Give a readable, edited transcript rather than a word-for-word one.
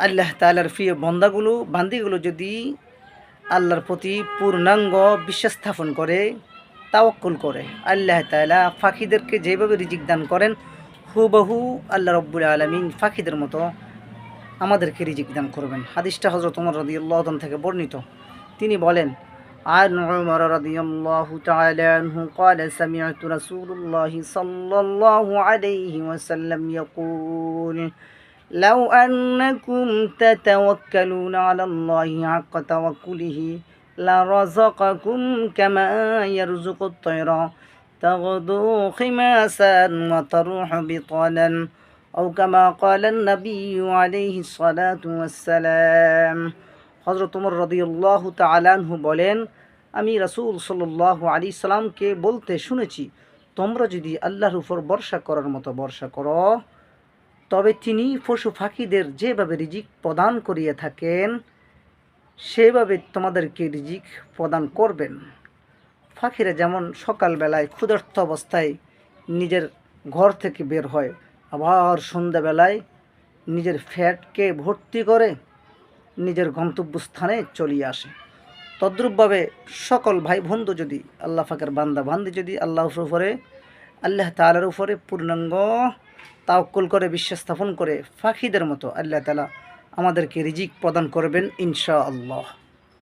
আল্লাহ তাআলার প্রিয় বান্দিগুলো যদি আল্লাহর প্রতি পূর্ণাঙ্গ বিশ্বাস স্থাপন করে, তাওয়াক্কুল করে, আল্লাহ তাআলা পাখিদেরকে যেভাবে রিজিক দান করেন হুবহু আল্লাহ রব্বুল আলামিন পাখিদের মতো আমাদেরকে রিজিক দান করবেন। হাদিসটা হযরত ওমর রাদিয়াল্লাহু তাআলা থেকে বর্ণিত। তিনি বলেন, عن عمر رضي الله تعالى عنه قال سمعت رسول الله صلى الله عليه وسلم يقول لو أنكم تتوكلون على الله حق توكله لرزقكم كما يرزق الطير تغدو خماسا وتروح بطانا أو كما قال النبي عليه الصلاة والسلام। হযরত ওমর রাদিয়াল্লাহু তাআলা আনহু বলেন, আমি রাসূল সাল্লাল্লাহু আলাইহি সাল্লামকে বলতে শুনেছি, তোমরা যদি আল্লাহর উপর ভরসা করার মতো ভরসা করো, তবে তিনি পশু পাখিদের যেভাবে রিজিক প্রদান করিয়ে থাকেন সেভাবে তোমাদেরকে রিজিক প্রদান করবেন। পাখিরা যেমন সকালবেলায় ক্ষুধার্ত অবস্থায় নিজের ঘর থেকে বের হয়, আবার সন্ধ্যাবেলায় নিজের ফ্যাটকে ভর্তি করে নিজের গন্তব্যস্থানে চলিয়ে আসে, তদ্রূপভাবে সকল ভাই বন্ধু যদি আল্লাহ পাকের বান্দা বান্দি যদি আল্লাহর উপরে আল্লাহ তাআলার উপরে পূর্ণাঙ্গ তাওয়াক্কুল করে বিশ্বাস স্থাপন করে পাখিদের মতো আল্লাহ তাআলা আমাদেরকে রিজিক প্রদান করবেন ইনশাআল্লাহ।